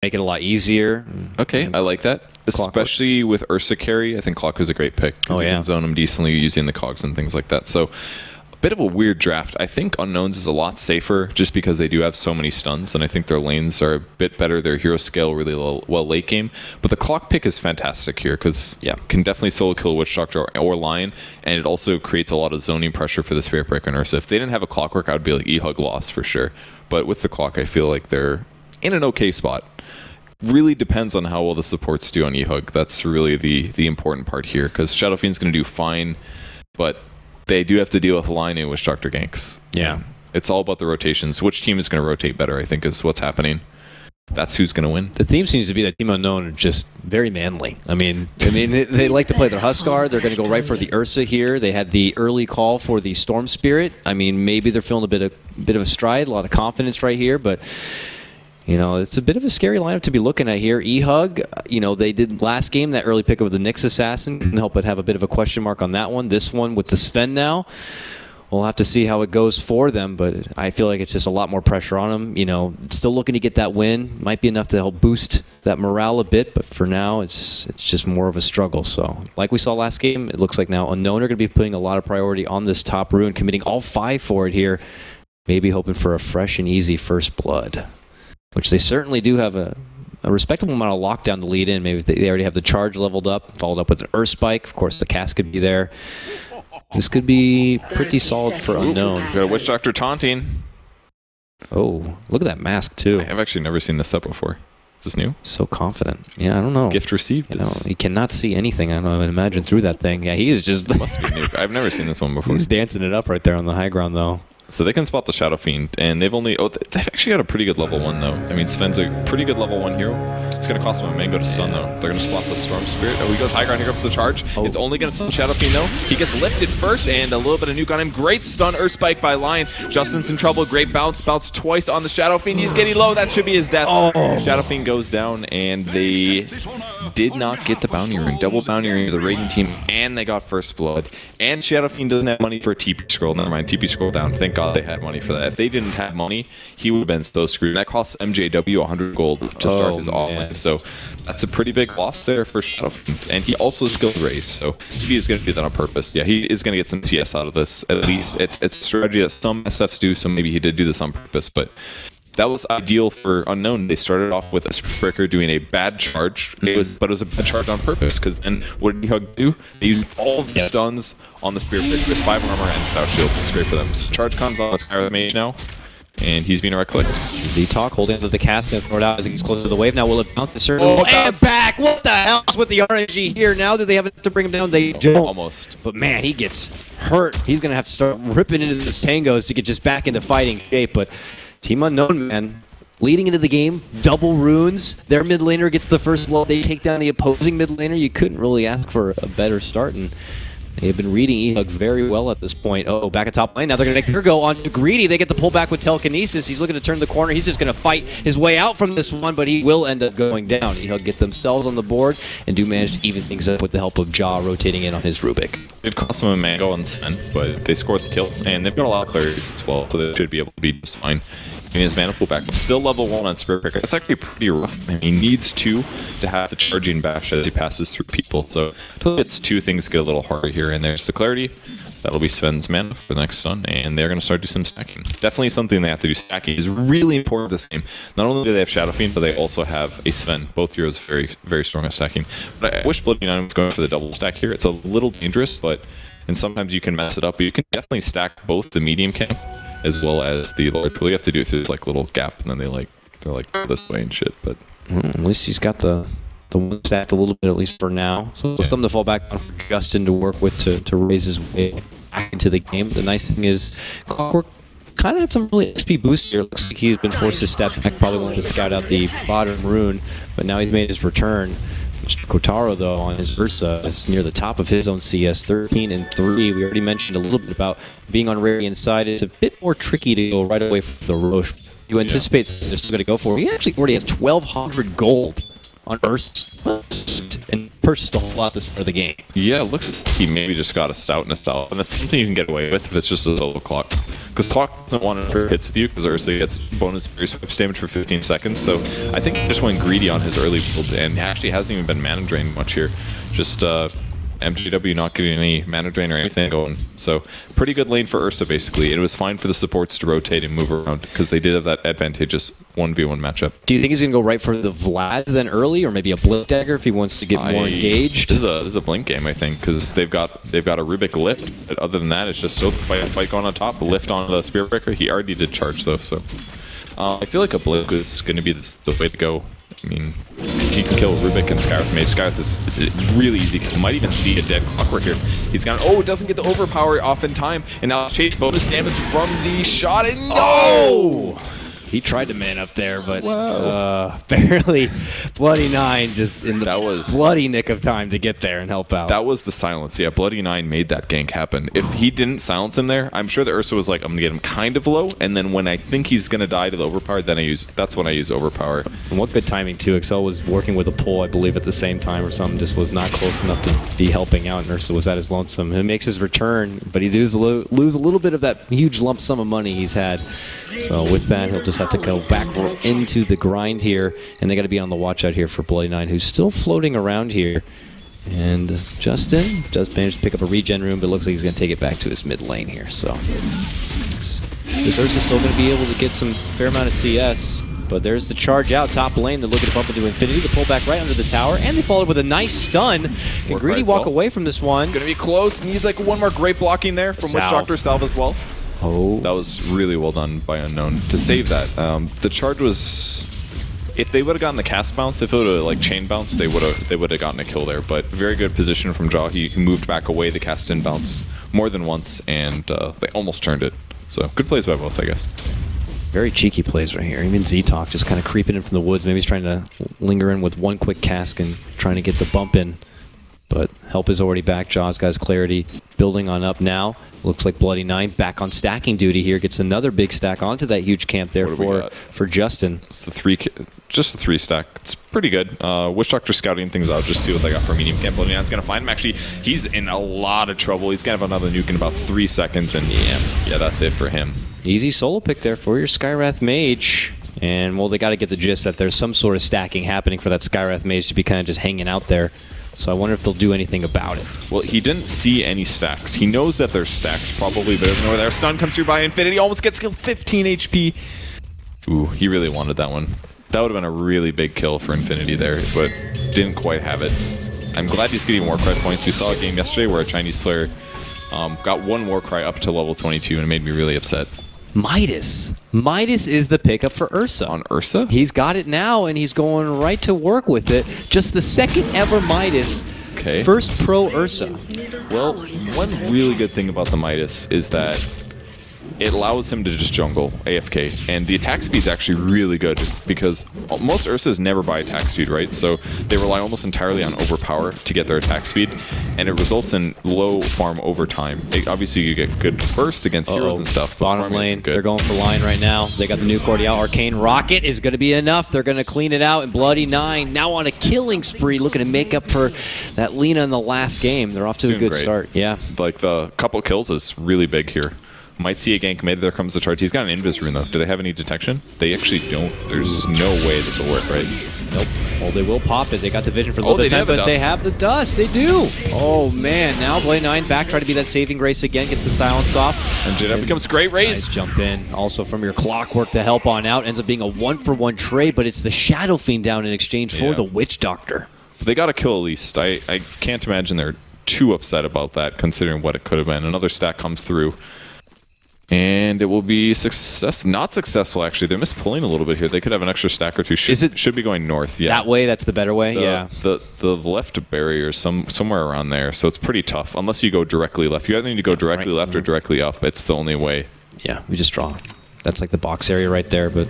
make it a lot easier. Okay, I like that. Especially with Ursa carry, I think Clock is a great pick. Oh, yeah. You can zone him decently using the cogs and things like that. So, a bit of a weird draft. I think Unknowns is a lot safer just because they do have so many stuns, and I think their lanes are a bit better. Their hero scale really well late game. But the Clock pick is fantastic here because, yeah, can definitely solo kill Witch Doctor or Lion, and it also creates a lot of zoning pressure for the Spirit Breaker and Ursa. If they didn't have a Clockwork, I would be like eHug loss for sure. But with the Clock, I feel like they're in an okay spot. Really depends on how well the supports do on eHug. That's really the important part here, because Shadow Fiend's going to do fine, but they do have to deal with Lion and Witch Doctor ganks. Yeah. It's all about the rotations. Which team is going to rotate better, I think, is what's happening. That's who's going to win. The theme seems to be that Team Unknown are just very manly. I mean, they like to play their Huskar. They're going to go right for the Ursa here. They had the early call for the Storm Spirit. I mean, maybe they're feeling a bit of a stride, a lot of confidence right here, but you know, it's a bit of a scary lineup to be looking at here. eHug, you know, they did last game, that early pick of the Nyx Assassin. Couldn't help but have a bit of a question mark on that one. This one with the Sven now, we'll have to see how it goes for them, but I feel like it's just a lot more pressure on them. You know, still looking to get that win. Might be enough to help boost that morale a bit, but for now, it's just more of a struggle. So, like we saw last game, it looks like now Unknown are going to be putting a lot of priority on this top rune, committing all 5 for it here. Maybe hoping for a fresh and easy first blood, which they certainly do have a respectable amount of lockdown to lead in. Maybe they already have the charge leveled up, followed up with an Earth Spike. Of course, the cast could be there. This could be pretty solid for Unknown. Got a Witch Doctor taunting. Oh, look at that mask, too. I've actually never seen this set before. Is this new? So confident. Yeah, I don't know. Gift received. You know, he cannot see anything, I don't know, I would imagine, through that thing. Yeah, he is just... Must be new. I've never seen this one before. He's dancing it up right there on the high ground, though. So they can spot the Shadow Fiend, and they've only... Oh, they've actually got a pretty good level 1, though. I mean, Sven's a pretty good level 1 hero. It's going to cost him a mango to stun, though. They're going to spot the Storm Spirit. Oh, he goes high ground. Here comes the charge. Oh. It's only going to stun Shadow Fiend, though. He gets lifted first, and a little bit of nuke on him. Great stun, Earth Spike by Lion. Justin's in trouble. Great bounce. Bounce twice on the Shadow Fiend. He's getting low. That should be his death. Oh. Shadow Fiend goes down, and they did not get the bounty rune. Double bounty rune to the raiding team, and they got first blood. And Shadow Fiend doesn't have money for a TP scroll. Never mind. TP scroll down. Thank God they had money for that. If they didn't have money, he would have been so screwed. That costs MJW 100 gold to start his offlane. So that's a pretty big loss there for Shadow Fiend. And he also skilled raise, so he is going to do that on purpose. Yeah, he is going to get some CS out of this. At least it's a strategy that some SFs do, so maybe he did do this on purpose. But that was ideal for Unknown. They started off with a Spirit Breaker doing a bad charge, but it was a bad charge on purpose, because then what did eHug do? They used all of the stuns on the Spirit Breaker. There's 5 armor and Stout Shield. It's great for them. So charge comes on the Mage now, and he's being right-clicked. Z-Talk holding onto the cast, and throw it out as he gets closer to the wave. Now will it bounce the circle? Oh, and back! What the hell is with the RNG here? Now do they have enough to bring him down? They don't. Almost. But man, he gets hurt. He's going to have to start ripping into the tangos to get just back into fighting shape, but Team Unknown, man, leading into the game, double runes. Their mid laner gets the first blow. They take down the opposing mid laner. You couldn't really ask for a better start, and they've been reading eHug very well at this point. Oh, back at top lane. Now they're going to make her go on to Greedy. They get the pullback with Telekinesis. He's looking to turn the corner. He's just going to fight his way out from this one, but he will end up going down. eHug get themselves on the board and do manage to even things up with the help of Jaw rotating in on his Rubik. It cost them a mango on Sven, but they scored the kill, and they've got a lot of clarities as well, so they should be able to be just fine. And his mana pullback. Still level 1 on Spirit Breaker. That's actually pretty rough. I mean, he needs 2 to have the charging bash as he passes through people. So until it's 2, things get a little harder here. And there's the clarity. That'll be Sven's mana for the next stun, and they're going to start to do some stacking. Definitely something they have to do. Stacking is really important this game. Not only do they have Shadow Fiend, but they also have a Sven. Both heroes very, very strong at stacking. But I wish Blood United was going for the double stack here. It's a little dangerous, and sometimes you can mess it up. But you can definitely stack both the medium camp as well as the Lord Pool. You have to do it through this like little gap, and then they're like this way and shit. But at least he's got the one stacked a little bit, at least for now. So yeah, something to fall back on for Justin to work with to raise his way back into the game. The nice thing is Clockwork kind of had some really XP boosts here. Looks like he's been forced to step back. Probably wanted to scout out the bottom rune, but now he's made his return. Kotaro, though, on his Ursa is near the top of his own CS, 13 and 3. We already mentioned a little bit about being on Radiant side. It's a bit more tricky to go right away for the Roche. You anticipate this is going to go for it. He actually already has 1,200 gold on Ursa and purchased a whole lot this start of the game. Yeah, it looks like he maybe just got a stout and a stout, and that's something you can get away with if it's just a solo clock. because Clock doesn't want to hits with you because Ursa gets bonus free swipe damage for 15 seconds. So I think he just went greedy on his early build and actually hasn't even been mana drained much here. Just MGW not getting any mana drain or anything going. So pretty good lane for Ursa basically. It was fine for the supports to rotate and move around because they did have that advantageous 1v1 matchup. Do you think he's going to go right for the Vlad then early, or maybe a Blink Dagger if he wants to get more engaged? This is a Blink game, I think, because they've got a Rubik lift. But other than that, it's just so fight going on top. Lift on the Spirit Breaker. He already did charge though, so I feel like a Blink is going to be the way to go. I mean, he can kill Rubik and Skywrath Mage. Skywrath is a really easy kill. Might even see a dead Clockwork here. He's gone. Oh, it doesn't get the overpower off in time. And now Chase bonus damage from the shot. And no! He tried to man up there, but barely. Bloody Nine just in the bloody nick of time to get there and help out. That was the silence. Yeah, Bloody Nine made that gank happen. If he didn't silence him there, I'm sure the Ursa was like, I'm going to get him kind of low, and then when I think he's going to die to the overpower, then that's when I use overpower. And what good timing, too. Excel was working with a pull, I believe, at the same time or something, just was not close enough to be helping out, and Ursa was at his lonesome. He makes his return, but he does lose a little bit of that huge lump sum of money he's had. So with that, he'll just have to go back into the grind here, and they got to be on the watch out here for Bloody Nine, who's still floating around here. And Justin does manage to pick up a regen room, but looks like he's going to take it back to his mid lane here. So this Ursa's still going to be able to get some fair amount of CS, but there's the charge out top lane. They're looking to bump into Infinity. The pull back right under the tower, and they followed with a nice stun. Can Greedy walk away from this one? It's going to be close. Needs like one more great blocking there from Witch Doctor Salve as well. Oh, that was really well done by Unknown to save that. The charge was, if they would have gotten the cast bounce, if it would have like chain bounce, they would have gotten a kill there. But very good position from Jaw. He moved back away the cast in bounce more than once, and they almost turned it. So good plays by both, I guess. Very cheeky plays right here. Even Z-Talk just kind of creeping in from the woods. Maybe he's trying to linger in with one quick cask and trying to get the bump in. But help is already back. Jaw's got his clarity building on up now. Looks like Bloody Nine back on stacking duty here. Gets another big stack onto that huge camp there for Justin. It's just the 3 stack. It's pretty good. Witch Doctor scouting things out. Just see what they got for medium camp. Bloody Nine's going to find him. Actually, he's in a lot of trouble. He's going to have another nuke in about 3 seconds. And yeah, that's it for him. Easy solo pick there for your Skywrath Mage. And, well, they got to get the gist that there's some sort of stacking happening for that Skywrath Mage to be kind of just hanging out there. So I wonder if they'll do anything about it. Well, he didn't see any stacks. He knows that there's stacks probably, but doesn't know where there. Stun comes through by Infinity, almost gets killed, 15 HP. Ooh, he really wanted that one. That would have been a really big kill for Infinity there, but didn't quite have it. I'm glad he's getting Warcry points. We saw a game yesterday where a Chinese player got 1 Warcry up to level 22, and it made me really upset. Midas. Midas is the pickup for Ursa. On Ursa? He's got it now, and he's going right to work with it. Just the second ever Midas. Okay. First pro Ursa. Well, one really good thing about the Midas is that it allows him to just jungle AFK, and the attack speed's actually really good because most Ursas never buy attack speed, right? So they rely almost entirely on overpower to get their attack speed, and it results in low farm over time. Obviously, you get good burst against heroes and stuff. But bottom lane, they're going for line right now. They got the new Cordial. Arcane Rocket is going to be enough. They're going to clean it out, and Bloody Nine now on a killing spree, looking to make up for that Lina in the last game. They're off to a good start. Yeah, like the couple kills is really big here. Might see a gank mid. There comes the charge. He's got an invis rune though. Do they have any detection? They actually don't. There's no way this will work, right? Nope. Well, they will pop it. They got the vision for a little bit of time, but they have the dust. They do. Oh man! Now Bloody Nine back, try to be that saving grace again. Gets the silence off. And Jedi becomes great raise. Nice jump in. Also from your Clockwork to help on out. Ends up being a 1-for-1 trade, but it's the Shadow Fiend down in exchange for the Witch Doctor. But they got a kill at least. I can't imagine they're too upset about that, considering what it could have been. Another stack comes through. And it will be not successful, actually. They're mispulling a little bit here. They could have an extra stack or two. Should be going north, yeah. That way, that's the better way, yeah. The left barrier is somewhere around there, so it's pretty tough. Unless you go directly left. You either need to go directly left or directly up. It's the only way. Yeah, we just draw. That's like the box area right there, but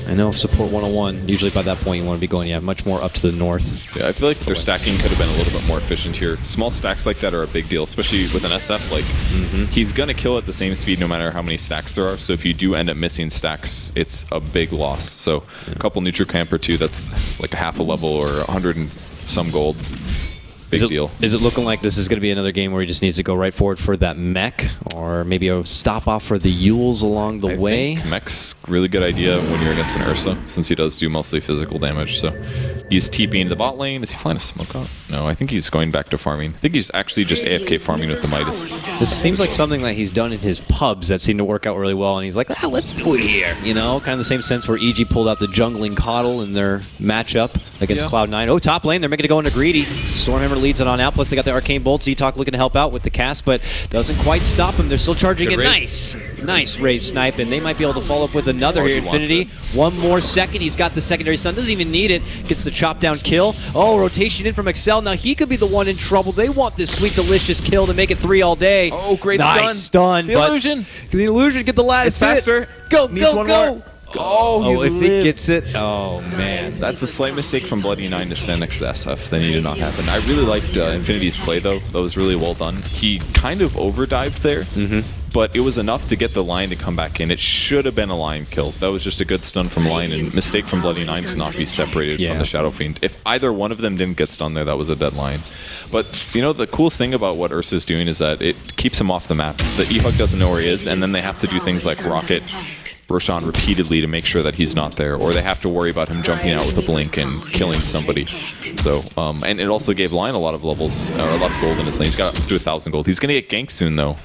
I know support 101, usually by that point you want to be going, much more up to the north. Yeah, I feel like their stacking could have been a little bit more efficient here. Small stacks like that are a big deal, especially with an SF. Like, he's going to kill at the same speed no matter how many stacks there are, so if you do end up missing stacks, it's a big loss. So a couple neutral camp or two, that's like a half a level or 100 and some gold. Big deal. Is it looking like this is going to be another game where he just needs to go right forward for that mech, or maybe a stop off for the Yules along the way? I think mech's really good idea when you're against an Ursa, since he does do mostly physical damage. So he's TPing into the bot lane. Is he flying a smoke out? No, I think he's going back to farming. I think he's actually just AFK farming with the Midas. This seems like something that he's done in his pubs that seem to work out really well, and he's like, let's do it here. You know, kind of the same sense where EG pulled out the jungling Coddle in their matchup against Cloud9. Oh, top lane, they're making it go into greedy. Stormhammer leads it on out, plus they got the Arcane Bolt. Z-Talk looking to help out with the cast, but doesn't quite stop him. They're still charging it. Nice raise snipe, and they might be able to follow up with another here. Infinity, one more second. He's got the secondary stun. Doesn't even need it. Gets the chop down kill. Oh, rotation in from Excel. Now he could be the one in trouble. They want this sweet, delicious kill to make it 3 all day. Oh, great stun. The illusion. The illusion, get the last it's faster. Go. More. Oh, if he gets it. Oh, man. That's a slight mistake from Bloody9 to stand next to SF. That needed not happen. I really liked Infinity's play, though. That was really well done. He kind of overdived there, but it was enough to get the line to come back in. It should have been a line kill. That was just a good stun from line and mistake from Bloody9 to not be separated from the Shadow Fiend. If either one of them didn't get stunned there, that was a dead line. But, you know, the coolest thing about what Ursa's doing is that it keeps him off the map. The eHug doesn't know where he is, and then they have to do things like rocket Roshan repeatedly to make sure that he's not there, or they have to worry about him jumping out with a blink and killing somebody. So, and it also gave Lion a lot of levels, or a lot of gold in his lane. He's got up to 1,000 gold. He's going to get ganked soon, though,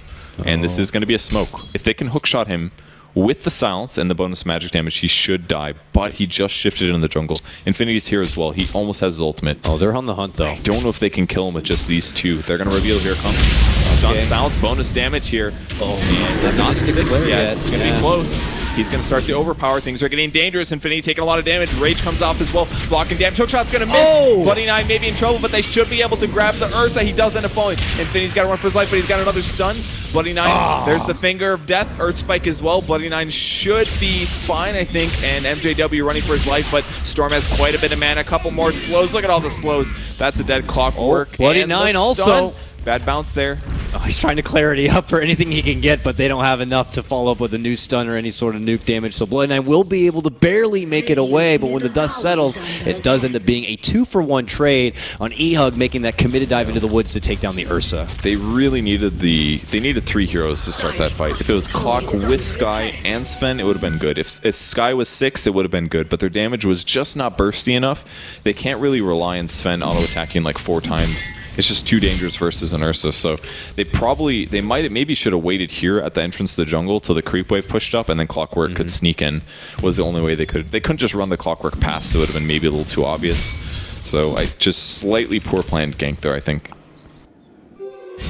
and this is going to be a smoke. If they can hookshot him with the silence and the bonus magic damage, he should die, but he just shifted in the jungle. Infinity's here as well. He almost has his ultimate. Oh, they're on the hunt, though. I don't know if they can kill him with just these two. They're going to reveal. Here it comes. Stun, silence, bonus damage here. Oh, man. They're not 6 yet. It's going to be close. He's going to start to overpower. Things are getting dangerous. Infinity taking a lot of damage. Rage comes off as well. Blocking damage. Hookshot's going to miss. Bloody9 may be in trouble, but they should be able to grab the Ursa. He does end up falling. Infinity's got to run for his life, but he's got another stun. Bloody9, there's the Finger of Death. Earth Spike as well. Bloody9 should be fine, I think, and MJW running for his life, but Storm has quite a bit of mana. A couple more slows. Look at all the slows. That's a dead Clockwork. Bloody9 also. Bad bounce there. Oh, he's trying to clarity up for anything he can get, but they don't have enough to follow up with a new stun or any sort of nuke damage. So Bloody9 will be able to barely make it away, but when the dust settles, it does end up being a 2-for-1 trade on eHug, making that committed dive into the woods to take down the Ursa. They really needed they needed 3 heroes to start that fight. If it was Clock with Skye and Sven, it would have been good. If Skye was 6, it would have been good, but their damage was just not bursty enough. They can't really rely on Sven auto-attacking like 4 times. It's just too dangerous versus an Ursa, so maybe should have waited here at the entrance to the jungle till the creep wave pushed up, and then Clockwork could sneak in. Was the only way they could. They couldn't just run the Clockwork past, so it would have been maybe a little too obvious. So I just slightly poor planned gank there, I think.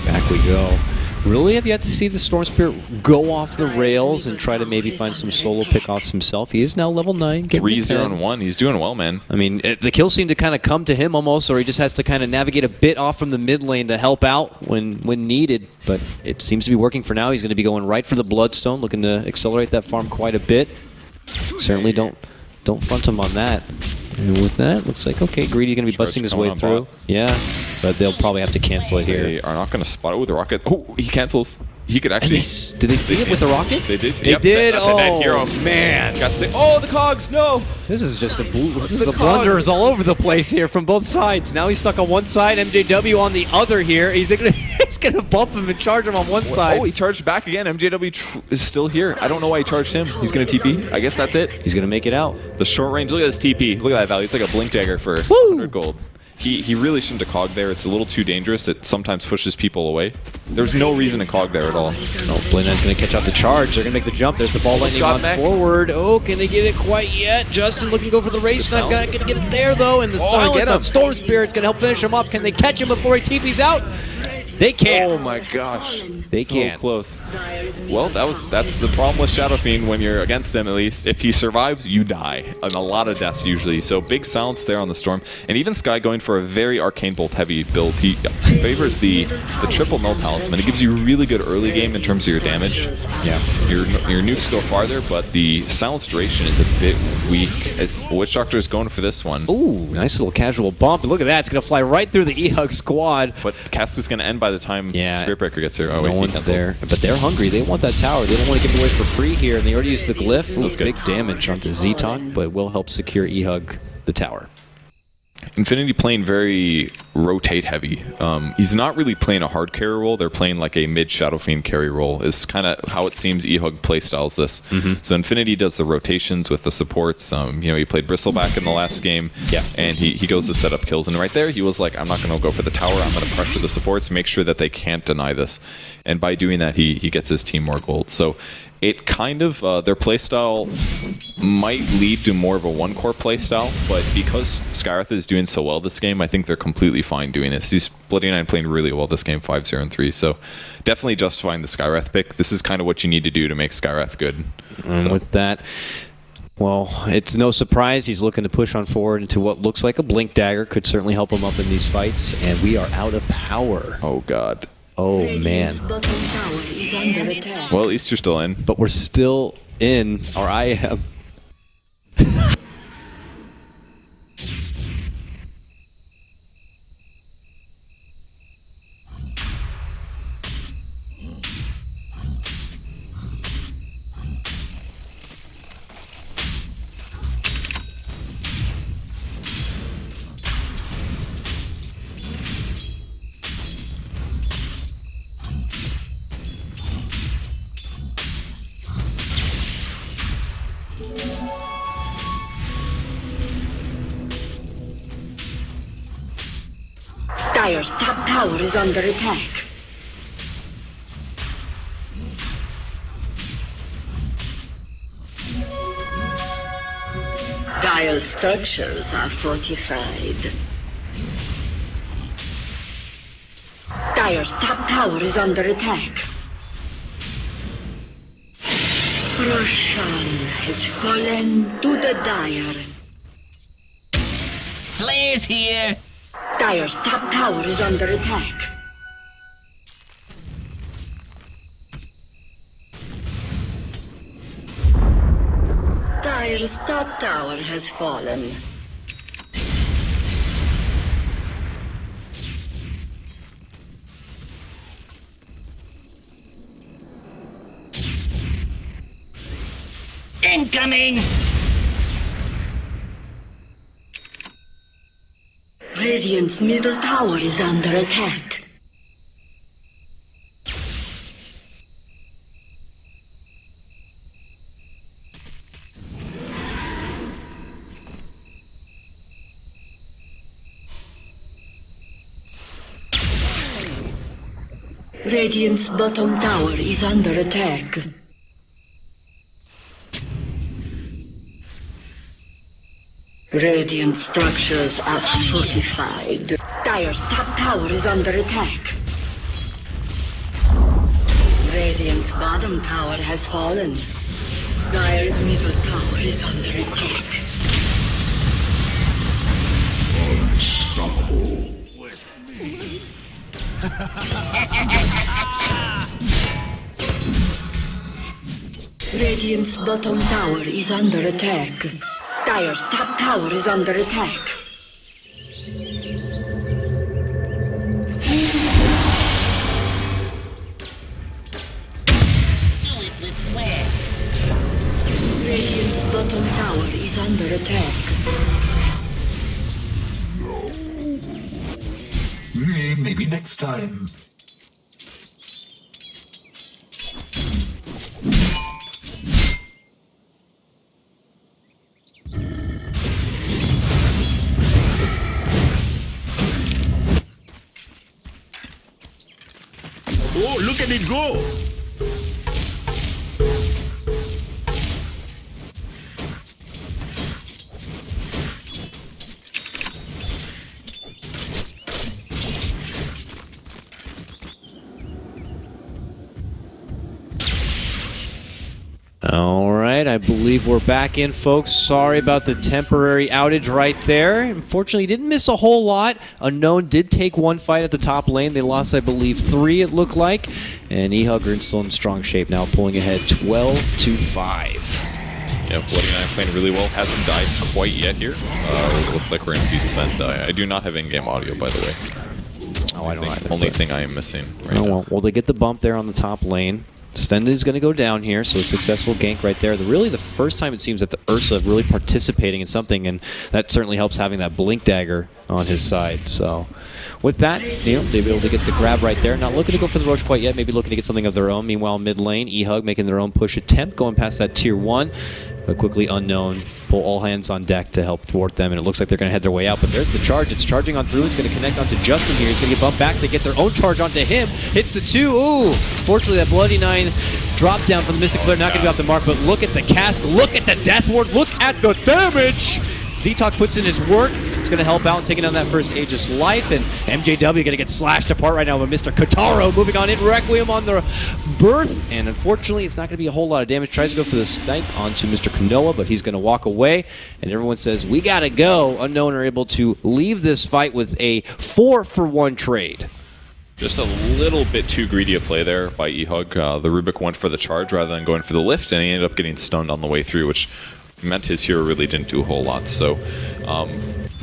Back we go. Really have yet to see the Storm Spirit go off the rails and try to maybe find some solo pickoffs himself. He is now level 9. 3-0-1. He's doing well, man. I mean, the kills seem to kind of come to him almost, or he just has to kind of navigate a bit off from the mid lane to help out when needed. But it seems to be working for now. He's going to be going right for the Bloodstone, looking to accelerate that farm quite a bit. Certainly don't front him on that. And with that, looks like, okay, Greedy's going to be busting his way through. Yeah, but they'll probably have to cancel it here. They are not going to spot it with the rocket. Oh, he cancels. He could actually... Did they see it with the rocket? They did. They did? That's a dead hero. Man. Got sick. Oh, the cogs, no! This is just the blunders all over the place here from both sides. Now he's stuck on one side, MJW on the other here. He's gonna bump him and charge him on one side. Oh, he charged back again. MJW is still here. I don't know why he charged him. He's gonna TP. I guess that's it. He's gonna make it out. The short range, look at this TP. Look at that value. It's like a blink dagger for 100 gold. He really shouldn't have cogged there. It's a little too dangerous. It sometimes pushes people away. There's no reason to cog there at all. Oh, Bloody9's going to catch out the charge. They're going to make the jump. There's the ball lightning on forward. Oh, can they get it quite yet? Justin looking to go for the race. Not going to get it there, though. And the silence on Storm Spirit's going to help finish him off. Can they catch him before he TP's out? They can't. Oh my gosh. They can't. So close. Well, that's the problem with Shadow Fiend when you're against him, at least. If he survives, you die. And a lot of deaths usually. So big silence there on the Storm. And even Skye going for a very Arcane Bolt heavy build. He favors the triple null talisman. It gives you really good early game in terms of your damage. Yeah. Your nukes go farther, but the silence duration is a bit weak. As Witch Doctor is going for this one. Ooh, nice little casual bump. Look at that. It's going to fly right through the eHug squad. But Casca's going to end by the time Spirit Breaker gets here. Oh, no one's there. But they're hungry. They want that tower. They don't want to give it away for free here. And they already used the glyph. Ooh, big damage onto Z-Talk, but will help secure eHug the tower. Infinity playing very rotate heavy. He's not really playing a hard carry role. They're playing like a mid Shadow Fiend carry role is kind of how it seems eHug playstyles this. So Infinity does the rotations with the supports. You know, he played Bristleback in the last game, and he goes to set up kills. And right there, he was like, I'm not going to go for the tower. I'm going to pressure the supports, make sure that they can't deny this. And by doing that, he gets his team more gold. So it kind of, their playstyle might lead to more of a one-core playstyle, but because Skywrath is doing so well this game, I think they're completely fine doing this. He's Bloody9 playing really well this game, 5-0-3, so definitely justifying the Skywrath pick. This is kind of what you need to do to make Skywrath good. And with that, well, it's no surprise he's looking to push on forward into what looks like a Blink Dagger. Could certainly help him up in these fights, and we are out of power. Oh, God. Oh, man. Well, at least you're still in. But we're still in, or I am. Dire's top tower is under attack. Dire's structures are fortified. Dire's top tower is under attack. Roshan has fallen to the Dire. Players here! Dire's top tower is under attack. Dire's top tower has fallen. Incoming! Radiant's middle tower is under attack. Radiant's bottom tower is under attack. Radiant structures are fortified. Dire's top tower is under attack. Radiant's bottom tower has fallen. Dire's middle tower is under attack. Unstoppable. Radiant's bottom tower is under attack. Dire's top tower is under attack. Do it with flair. Radiant's bottom tower is under attack. Maybe next time. Oh, look at it go! All right, I believe we're back in, folks. Sorry about the temporary outage right there. Unfortunately, didn't miss a whole lot. Unknown did take one fight at the top lane. They lost, I believe, 3, it looked like. And eHug are still in strong shape now, pulling ahead 12-5. Yeah, Bloody9 playing really well. Hasn't died quite yet here. It looks like we're going to see Sven die. I do not have in-game audio, by the way. Oh, I don't either. Only thing I am missing right now. Well, they get the bump there on the top lane. Sven is going to go down here, so a successful gank right there. Really the first time it seems that the Ursa really participating in something, and that certainly helps having that Blink Dagger on his side. So with that, they'll be able to get the grab right there. Not looking to go for the Roche quite yet, maybe looking to get something of their own. Meanwhile, mid lane, eHug making their own push attempt, going past that tier 1. But quickly Unknown pull all hands on deck to help thwart them, and it looks like they're going to head their way out. But there's the charge. It's charging on through. It's going to connect onto Justin here. He's going to get bumped back. They get their own charge onto him. Hits the 2. Ooh! Fortunately, that Bloody 9 drop down from the Mystic Flare. Not going to be off the mark, but look at the cask. Look at the Death Ward. Look at the damage! Z-Talk puts in his work. It's going to help out in taking down that first Aegis life, and MJW going to get slashed apart right now with Mr. Kataro moving on in. Requiem on the birth, and unfortunately it's not going to be a whole lot of damage. Tries to go for the snipe onto Mr. Kanoa, but he's going to walk away, and everyone says, we got to go. Unknown are able to leave this fight with a 4-for-1 trade. Just a little bit too greedy a play there by eHug. The Rubik went for the charge rather than going for the lift, and he ended up getting stunned on the way through, which meant his hero really didn't do a whole lot. So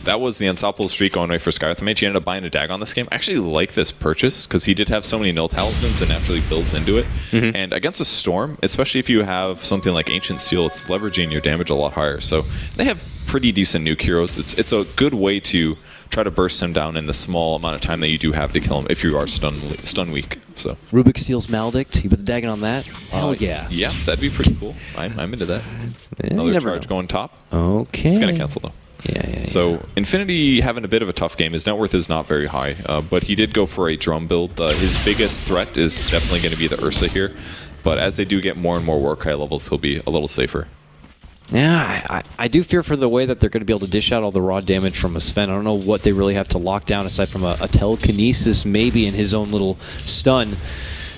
that was the unstoppable streak going away for Skywrath Mage. He ended up buying a Dag on this game. I actually like this purchase because he did have so many null talismans and naturally builds into it. And against a Storm, especially if you have something like Ancient Seal, it's leveraging your damage a lot higher. So they have pretty decent nuke heroes. It's a good way to try to burst him down in the small amount of time that you do have to kill him if you are stun weak. So Rubik steals Maledict. He put the Dagon on that. Hell yeah. Yeah, that'd be pretty cool. I'm into that. Another charge going top. Okay. It's going to cancel though. Yeah. So Infinity having a bit of a tough game. His net worth is not very high, but he did go for a drum build. His biggest threat is definitely going to be the Ursa here, but as they do get more and more Warcry levels, he'll be a little safer. Yeah, I do fear for the way that they're going to be able to dish out all the raw damage from a Sven. I don't know what they really have to lock down aside from a telekinesis maybe in his own little stun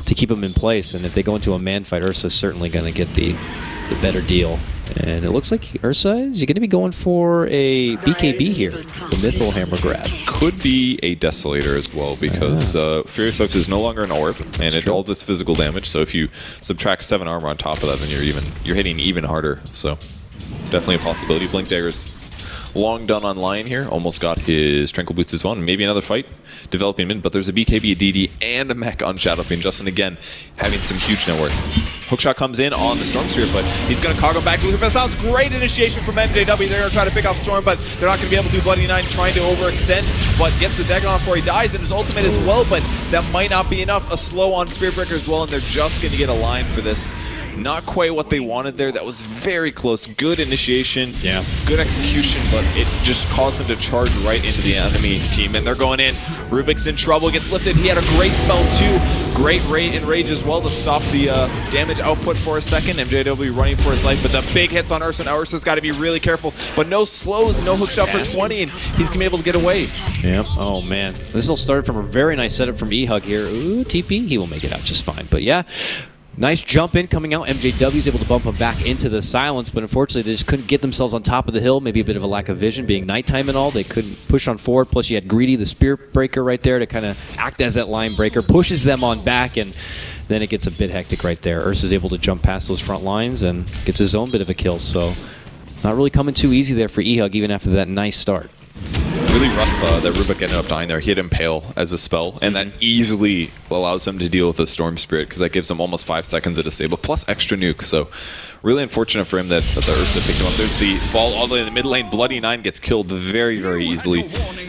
to keep him in place. And if they go into a man fight, Ursa's certainly going to get the better deal. And it looks like Ursa is going to be going for a BKB here, the Mythal Hammer grab. Could be a Desolator as well, because Furious Hooks is no longer an orb, and it all does physical damage. So if you subtract 7 armor on top of that, then you're hitting even harder. So definitely a possibility. Blink Dagger's long done online here. Almost got his Tranquil Boots as well. And maybe another fight developing mid, but there's a BKB, a DD, and a mech on Shadowfiend. Justin again having some huge net worth. Hookshot comes in on the Storm Sphere, but he's going to cargo back. Luther sounds great initiation from MJW. They're going to try to pick off Storm, but they're not going to be able to do Bloody 9 trying to overextend, but gets the Dagon on before he dies, and his ultimate as well, but that might not be enough. A slow on Spirit Breaker as well, and they're just going to get a line for this. Not quite what they wanted there. That was very close. Good initiation. Yeah. Good execution, but it just caused them to charge right into the enemy team. And they're going in. Rubik's in trouble. Gets lifted. He had a great spell too. Great enrage as well to stop the damage output for a second. MJW running for his life, but the big hits on Ursa. Now Ursa's got to be really careful. But no slows, no hook shot for 20, and he's going to be able to get away. Yep. Oh, man. This will start from a very nice setup from eHug here. Ooh, TP. He will make it out just fine. But yeah. Nice jump in coming out. MJW is able to bump him back into the silence, but unfortunately they just couldn't get themselves on top of the hill. Maybe a bit of a lack of vision, being nighttime and all. They couldn't push on forward. Plus you had Greedy, the Spirit Breaker right there to kind of act as that line breaker. Pushes them on back, and then it gets a bit hectic right there. Ursa's able to jump past those front lines and gets his own bit of a kill. So not really coming too easy there for eHug, even after that nice start. Really rough that Rubik ended up dying there. He had Impale as a spell, and that easily allows him to deal with the Storm Spirit, because that gives him almost 5 seconds to disable, plus extra nuke. So really unfortunate for him that the Ursa picked him up. There's the ball all the way in the mid lane. Bloody 9 gets killed very, very easily.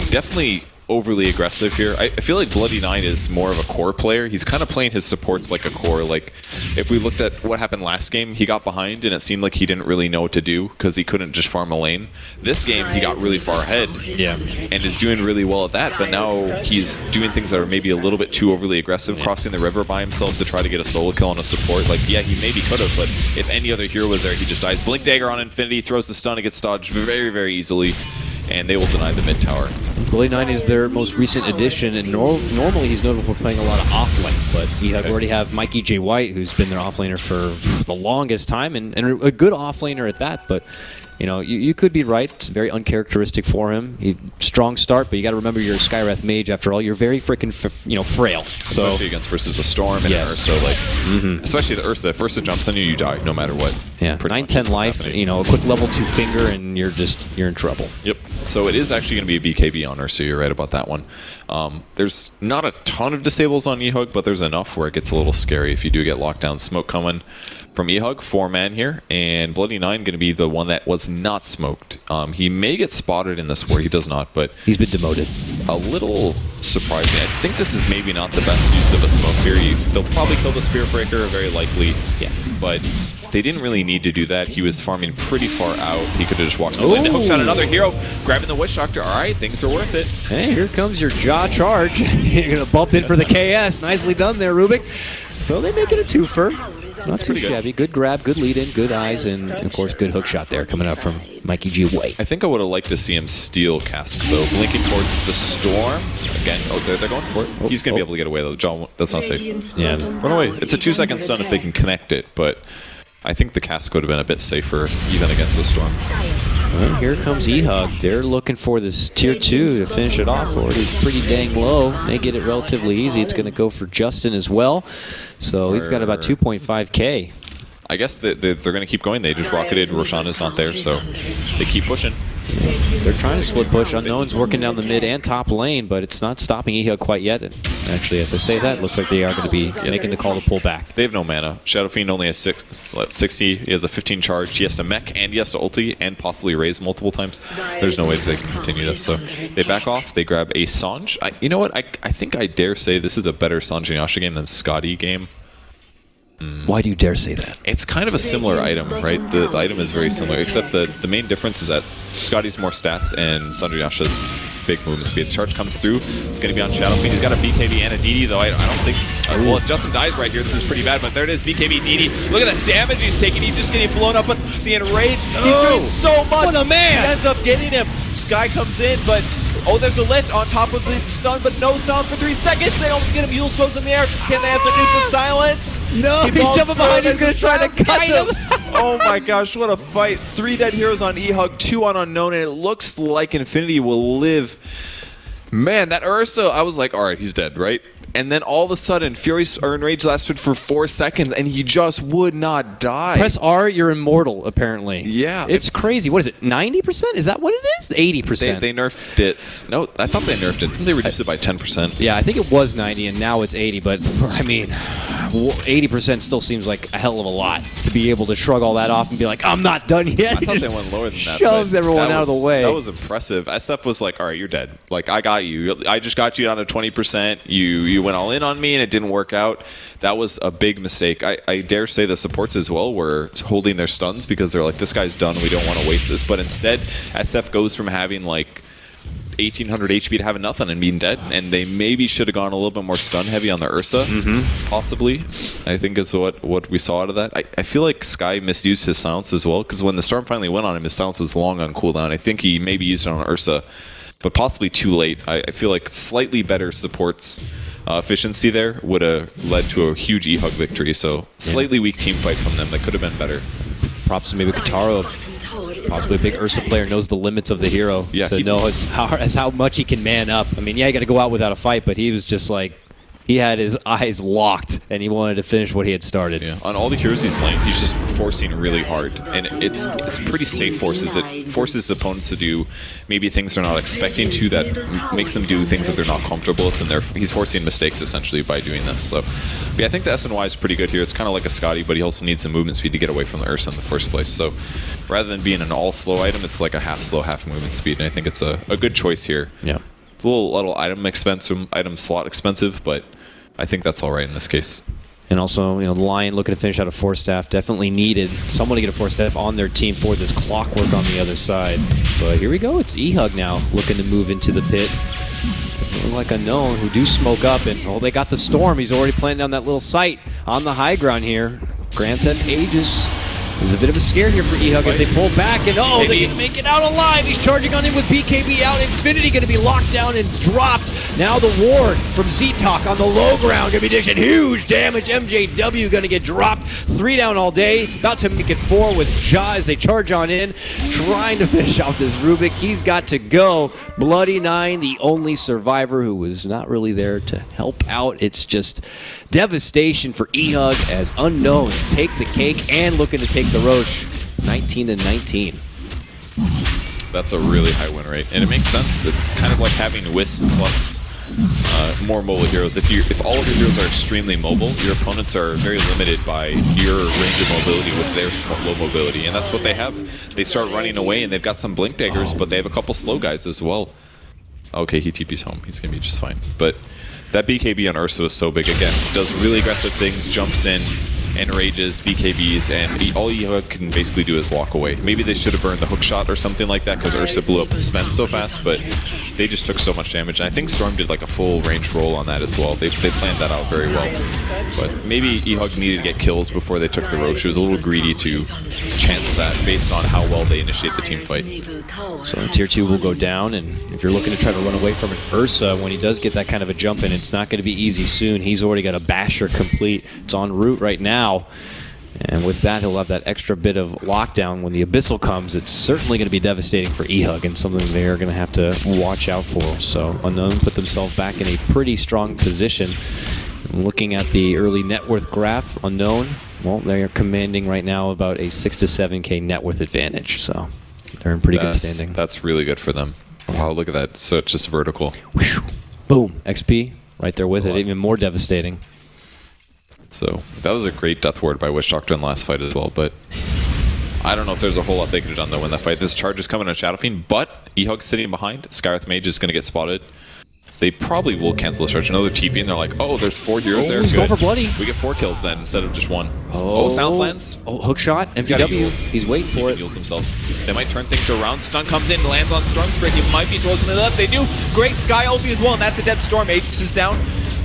Definitely overly aggressive here. I feel like Bloody 9 is more of a core player. He's kind of playing his supports like a core. Like, if we looked at what happened last game, he got behind and it seemed like he didn't really know what to do because he couldn't just farm a lane. This game, he got really far ahead and is doing really well at that, but now he's doing things that are maybe a little bit too overly aggressive, crossing the river by himself to try to get a solo kill on a support. Like, yeah, he maybe could have, but if any other hero was there, he just dies. Blink Dagger on Infinity, throws the stun, it gets dodged very, very easily, and they will deny the mid tower. Bloody 9 is their most recent addition, and normally he's notable for playing a lot of offlane, but you already have Mikey J. White, who's been their offlaner for the longest time, and a good offlaner at that, but you know, you could be right. It's very uncharacteristic for him. Strong start, but you got to remember you're a Skywrath Mage after all. You're very freaking frail. So especially against versus a Storm and an Ursa, like especially the Ursa. If Ursa jumps on you, you die no matter what. Yeah, 9-10 life. You know, a quick level 2 finger, and you're in trouble. Yep. So it is actually going to be a BKB on Ursa. You're right about that one. There's not a ton of disables on eHug, but there's enough where it gets a little scary if you do get locked down. Smoke coming from eHug, 4-man here, and Bloody 9 going to be the one that was not smoked. He may get spotted in this war, he does not, but he's been demoted. A little surprising. I think this is maybe not the best use of a smoke here. They'll probably kill the Spirit Breaker, very likely. Yeah. But they didn't really need to do that. He was farming pretty far out. He could have just walked in. Hookshot another hero, grabbing the Witch Doctor. All right, things are worth it. Hey, here comes your jaw charge. You're going to bump in for the KS. Nicely done there, Rubik. So they make it a twofer. Not too shabby. Good grab, good lead in, good eyes, and of course, good hook shot there coming out from Mikey G. White. I think I would have liked to see him steal Cask, though. Blinking towards the Storm. Again, they're going for it. He's going to be able to get away, though. John, that's not safe. Yeah. Run away. It's a 2-second stun if they can connect it, but I think the Cask would have been a bit safer, even against the Storm. Well, here comes eHug. They're looking for this tier 2 to finish it off. Already pretty dang low. They get it relatively easy. It's going to go for Justin as well. So he's got about 2.5K. I guess they're going to keep going. They just rocketed. Roshan is not there, so they keep pushing. They're trying to split push. Unknown's working down the mid and top lane, but it's not stopping eHug quite yet. And actually, as I say that, it looks like they are going to be making the call to pull back. They have no mana. Shadow Fiend only has 60. He has a 15 charge. He has to mech, and he has to ulti, and possibly raise multiple times. There's no way that they can continue this. So they back off. They grab a Sanj. You know what? I think I dare say this is a better Sanj and Yasha game than Scotty game. Why do you dare say that? It's kind of a similar item, right? The item is very similar, except the main difference is that Scotty's more stats and Sanjayasha's big movement speed. The charge comes through. It's going to be on Shadow Fiend. He's got a BKB and a DD, though I don't think... well, if Justin dies right here, this is pretty bad, but there it is, BKB, DD. Look at the damage he's taking. He's just getting blown up with the Enrage. He's doing so much. What a man! He ends up getting him. Sky comes in, but... Oh, there's a lit on top of the stun, but no sound for 3 seconds. They almost get him. Yule's close in the air. Can they have the nuke of silence? No, he's jumping behind. He's going to try to cut him. Oh my gosh, what a fight. 3 dead heroes on eHug, 2 on Unknown, and it looks like Infinity will live. Man, that Ursa, I was like, all right, he's dead, right? And then all of a sudden, Fury's Enrage lasted for 4 seconds, and he just would not die. Press R, you're immortal, apparently. Yeah. It's crazy. What is it, 90%? Is that what it is? 80%. They nerfed it. No, I thought they nerfed it. I think they reduced it by 10%. Yeah, I think it was 90, and now it's 80, but, I mean, 80% still seems like a hell of a lot to be able to shrug all that off and be like, I'm not done yet. I thought they went lower than that. Shoves everyone out of the way. That was impressive. SF was like, all right, you're dead. Like, I got you. I just got you down to 20%. You went all in on me, and it didn't work out. That was a big mistake. I dare say the supports as well were holding their stuns because they're like, this guy's done. We don't want to waste this. But instead, SF goes from having like 1800 HP to having nothing and being dead, and they maybe should have gone a little bit more stun heavy on the Ursa, possibly. I think is what we saw out of that. I feel like Sky misused his silence as well, because when the Storm finally went on him, his silence was long on cooldown. I think he maybe used it on Ursa, but possibly too late. I feel like slightly better supports efficiency there would have led to a huge eHug victory, so slightly weak team fight from them. That could have been better. Props to maybe Kataro. Possibly a big Ursa player knows the limits of the hero to know how much he can man up. I mean, yeah, you got to go out without a fight, but he was just like, he had his eyes locked, and he wanted to finish what he had started. Yeah. On all the heroes he's playing, he's just forcing really hard, and it's pretty safe forces. It forces opponents to do maybe things they're not expecting to, that makes them do things that they're not comfortable with, and he's forcing mistakes essentially by doing this. So, but yeah, I think the SNY is pretty good here. It's kind of like a Scotty, but he also needs some movement speed to get away from the Ursa in the first place. So rather than being an all slow item, it's like a half slow, half movement speed, and I think it's a good choice here. Yeah. It's a little item slot expensive, but I think that's all right in this case. And also, you know, the Lion looking to finish out a 4-staff definitely needed someone to get a 4-staff on their team for this clockwork on the other side. But here we go. It's eHug now looking to move into the pit. Looking like Unknown, who do smoke up, and oh, they got the Storm. He's already planting down that little site on the high ground here. Grand Theft Aegis. There's a bit of a scare here for eHug as they pull back, and oh, they're going to make it out alive. He's charging on him with BKB out. Infinity going to be locked down and dropped. Now the ward from Z-Talk on the low ground going to be dishing huge damage. MJW going to get dropped. 3 down all day. About to make it 4 with Ja as they charge on in. Trying to finish off this Rubik. He's got to go. Bloody 9, the only survivor who was not really there to help out. It's just devastation for eHug as Unknown take the cake and looking to take the Roche 19-19. That's a really high win rate, and it makes sense. It's kind of like having Wisp plus more mobile heroes. If all of your heroes are extremely mobile, your opponents are very limited by your range of mobility with their low mobility, and that's what they have. They start running away, and they've got some blink daggers, but they have a couple slow guys as well. Okay, he TP's home. He's gonna be just fine. But that BKB on Ursa is so big. Again, does really aggressive things, jumps in, enrages, BKBs, and all eHug can basically do is walk away. Maybe they should have burned the hook shot or something like that because Ursa blew up Sven so fast, but they just took so much damage. And I think Storm did like a full range roll on that as well. They planned that out very well. But maybe eHug needed to get kills before they took the Roche. It was a little greedy to chance that based on how well they initiate the team fight. So tier 2 will go down, and if you're looking to try to run away from an Ursa, when he does get that kind of a jump in, it's not going to be easy soon. He's already got a basher complete. It's en route right now. And with that, he'll have that extra bit of lockdown. When the Abyssal comes, it's certainly going to be devastating for eHug and something they're going to have to watch out for. So Unknown put themselves back in a pretty strong position. Looking at the early net worth graph, Unknown, well, they are commanding right now about a 6 to 7K net worth advantage. So they're in pretty good standing. That's really good for them. Wow, look at that. So it's just vertical. Boom. XP right there with it. Even more devastating. So that was a great death ward by Witch Doctor in the last fight as well, but I don't know if there's a whole lot they could have done though in that fight. This charge is coming on Shadow Fiend, but eHug's sitting behind. Skywrath Mage is going to get spotted. So they probably will cancel this charge. Another TP, and they're like, oh, there's 4 heroes there. He's going for bloody. We get 4 kills then instead of just 1. Oh, Sounds lands. Oh, hook shot. MPW. He's waiting for it. He heals himself. They might turn things around. Stun comes in, lands on Storm Spirit. He might be towards the left. They do. Great Sky ulti as well, and that's a dead Storm. Aegis is down.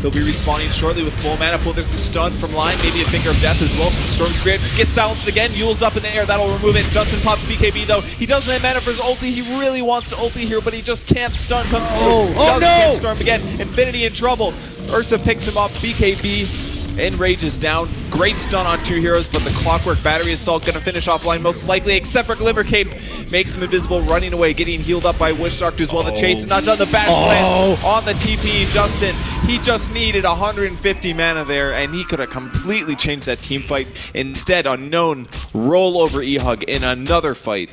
He'll be respawning shortly with full mana pool. There's a stun from line, maybe a Finger of Death as well. Storm Spirit gets silenced again. Yule's up in the air. That'll remove it. Justin pops BKB though. He doesn't have mana for his ulti. He really wants to ulti here, but he just can't stun. Comes through. Oh no! Get Storm again. Infinity in trouble. Ursa picks him up. BKB. Enrage is down. Great stun on 2 heroes, but the Clockwork Battery Assault gonna finish offline most likely, except for Glimmer Cape. Makes him invisible, running away, getting healed up by Witch Doctor as well. The chase is not done. The bash land on the TP. Justin, he just needed 150 mana there, and he could have completely changed that team fight. Instead, Unknown roll over eHug in another fight.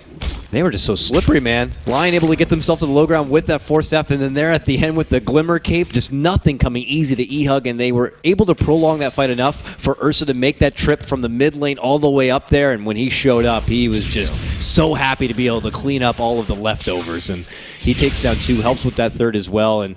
They were just so slippery, man. Lion able to get themselves to the low ground with that 4-step, and then there at the end with the Glimmer Cape, just nothing coming easy to eHug, and they were able to prolong that fight enough for Ursa to make that trip from the mid lane all the way up there, and when he showed up, he was just so happy to be able to clean up all of the leftovers, and he takes down 2, helps with that 3rd as well, and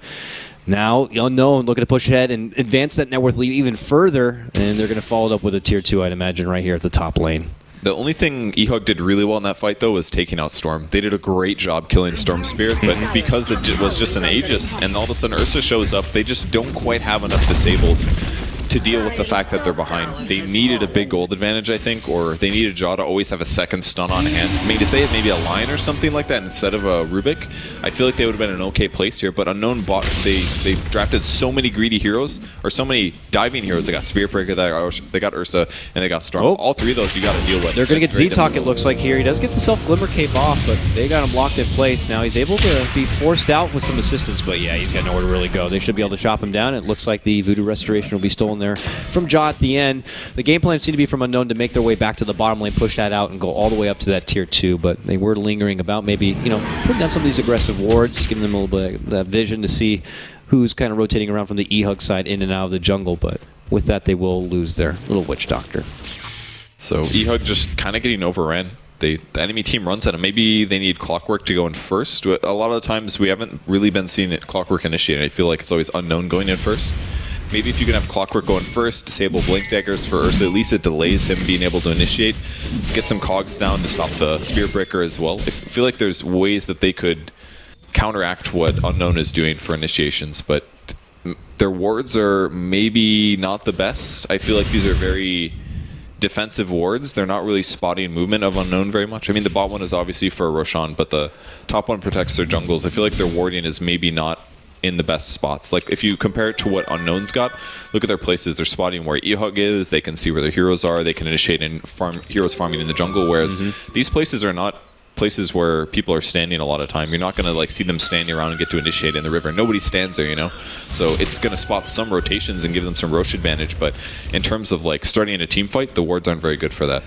now Unknown looking to push ahead and advance that net worth lead even further, and they're going to follow it up with a tier 2, I'd imagine, right here at the top lane. The only thing eHug did really well in that fight, though, was taking out Storm. They did a great job killing Storm Spirit, but because it was just an Aegis, and all of a sudden Ursa shows up, they just don't quite have enough disables to deal with the fact that they're behind. They needed a big gold advantage, I think, or they needed Jaw to always have a second stun on hand. I mean, if they had maybe a Lion or something like that instead of a Rubik, I feel like they would have been in an okay place here, but Unknown they drafted so many greedy heroes, or so many diving heroes. They got Spear Breaker, they got Ursa, and they got Storm. All 3 of those you got to deal with. They're going to get Z-Talk, it looks like here. He does get the self-Glimmer Cape off, but they got him locked in place. Now he's able to be forced out with some assistance, but yeah, he's got nowhere to really go. They should be able to chop him down. It looks like the Voodoo Restoration will be stolen there from Jaw at the end. The game plan seemed to be from Unknown to make their way back to the bottom lane, push that out, and go all the way up to that tier 2, but they were lingering about maybe, you know, putting down some of these aggressive wards, giving them a little bit of that vision to see who's kind of rotating around from the eHug side in and out of the jungle, but with that they will lose their little Witch Doctor. So eHug just kind of getting overran. The enemy team runs at him. Maybe they need Clockwork to go in first. A lot of the times we haven't really been seeing it Clockwork initiate. I feel like it's always Unknown going in first. Maybe if you can have Clockwork going first, disable Blink Daggers for Ursa, at least it delays him being able to initiate. Get some cogs down to stop the Spear Breaker as well. I feel like there's ways that they could counteract what Unknown is doing for initiations, but their wards are maybe not the best. I feel like these are very defensive wards. They're not really spotting movement of Unknown very much. I mean, the bot one is obviously for Roshan, but the top one protects their jungles. I feel like their warding is maybe not in the best spots. Like, if you compare it to what Unknown's got, look at their places. They're spotting where eHug is, they can see where their heroes are, they can initiate and farm heroes farming in the jungle, whereas these places are not places where people are standing a lot of time. You're not going to like see them standing around and get to initiate in the river. Nobody stands there, you know? So it's going to spot some rotations and give them some Roche advantage, but in terms of like starting in a team fight, the wards aren't very good for that.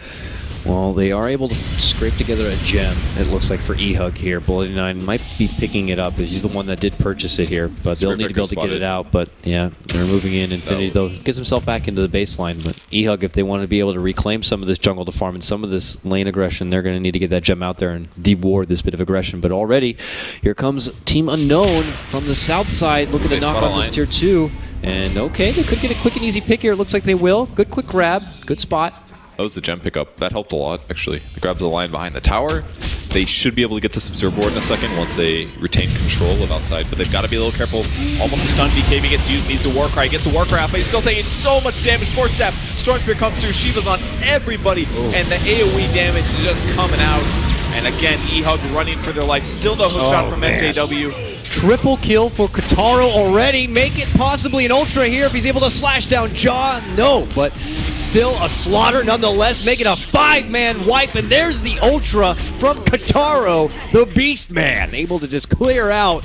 Well, they are able to scrape together a gem, it looks like, for eHug here. Bloody9 might be picking it up. He's the one that did purchase it here, but they'll need to be able to get it out. But yeah, they're moving in. Infinity, though, gets himself back into the baseline. But eHug, if they want to be able to reclaim some of this jungle to farm and some of this lane aggression, they're going to need to get that gem out there and deward this bit of aggression. But already, here comes Team Unknown from the south side, looking to knock on this tier 2. And okay, they could get a quick and easy pick here. It looks like they will. Good quick grab. Good spot. That was the gem pickup. That helped a lot, actually. The grabs the line behind the tower. They should be able to get this observer board in a second once they retain control of outside, but they've got to be a little careful. Almost a stun. BKB gets used, needs a Warcry, gets a Warcry out, but he's still taking so much damage. Force step. Storm Spear comes through. Shiva's on everybody, and the AoE damage is just coming out. And again, eHug running for their life. Still no hook shot from MJW. Triple kill for Kataro already. Make it possibly an Ultra here if he's able to slash down Jaw. No, but still a slaughter nonetheless, making a 5-man wipe. And there's the Ultra from Kataro, the Beast Man, able to just clear out.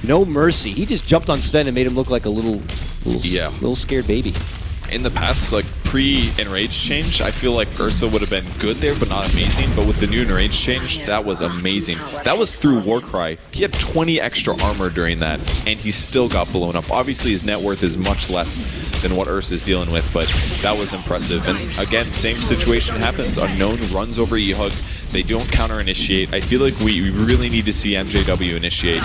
No mercy. He just jumped on Sven and made him look like a little scared baby. In the past, like pre-enrage change, I feel like Ursa would have been good there, but not amazing. But with the new enrage change, that was amazing. That was through Warcry. He had 20 extra armor during that, and he still got blown up. Obviously, his net worth is much less than what Ursa is dealing with, but that was impressive. And again, same situation happens. Unknown runs over eHug. They don't counter-initiate. I feel like we really need to see MJW initiate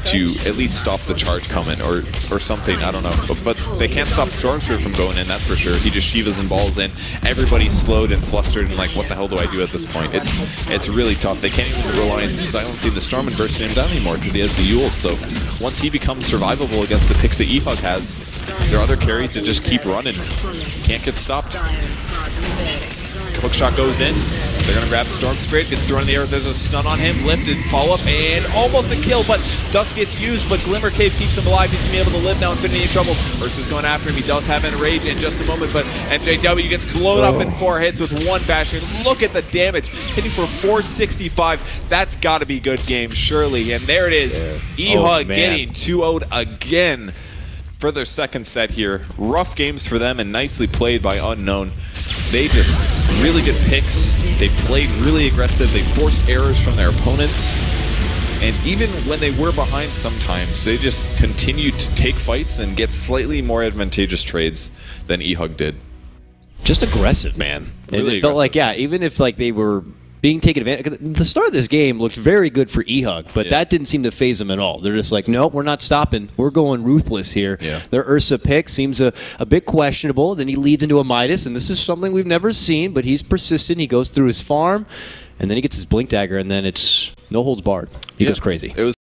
to at least stop the charge coming or something. I don't know. But they can't stop Stormsphere from going in, that's for sure. He just Shivas and balls in. Everybody's slowed and flustered and like, what the hell do I do at this point? It's really tough. They can't even rely on silencing the Storm and bursting him down anymore because he has the Eul. So once he becomes survivable against the picks that eHug has, there are other carries that just keep running. Can't get stopped. Hookshot goes in. They're going to grab Storm Spirit, gets thrown in the air. There's a stun on him, lifted, follow-up, and almost a kill, but Dust gets used, but Glimmer Cave keeps him alive. He's going to be able to live now. Infinity in trouble. Ursa's going after him. He does have Enrage in just a moment, but MJW gets blown up in 4 hits with 1 basher. Look at the damage. Hitting for 465. That's got to be good game, surely. And there it is. eHug getting 2-0'd again for their second set here. Rough games for them and nicely played by Unknown. They just really good picks. They played really aggressive. They forced errors from their opponents. And even when they were behind sometimes, they just continued to take fights and get slightly more advantageous trades than eHug did. Just aggressive, man. Really it felt like, yeah, even if like they were being taken advantage of. The start of this game looked very good for eHug, but that didn't seem to phase them at all. They're just like, nope, we're not stopping. We're going ruthless here. Their Ursa pick seems a bit questionable. Then he leads into a Midas, and this is something we've never seen, but he's persistent. He goes through his farm, and then he gets his Blink Dagger, and then it's no holds barred. He goes crazy. It was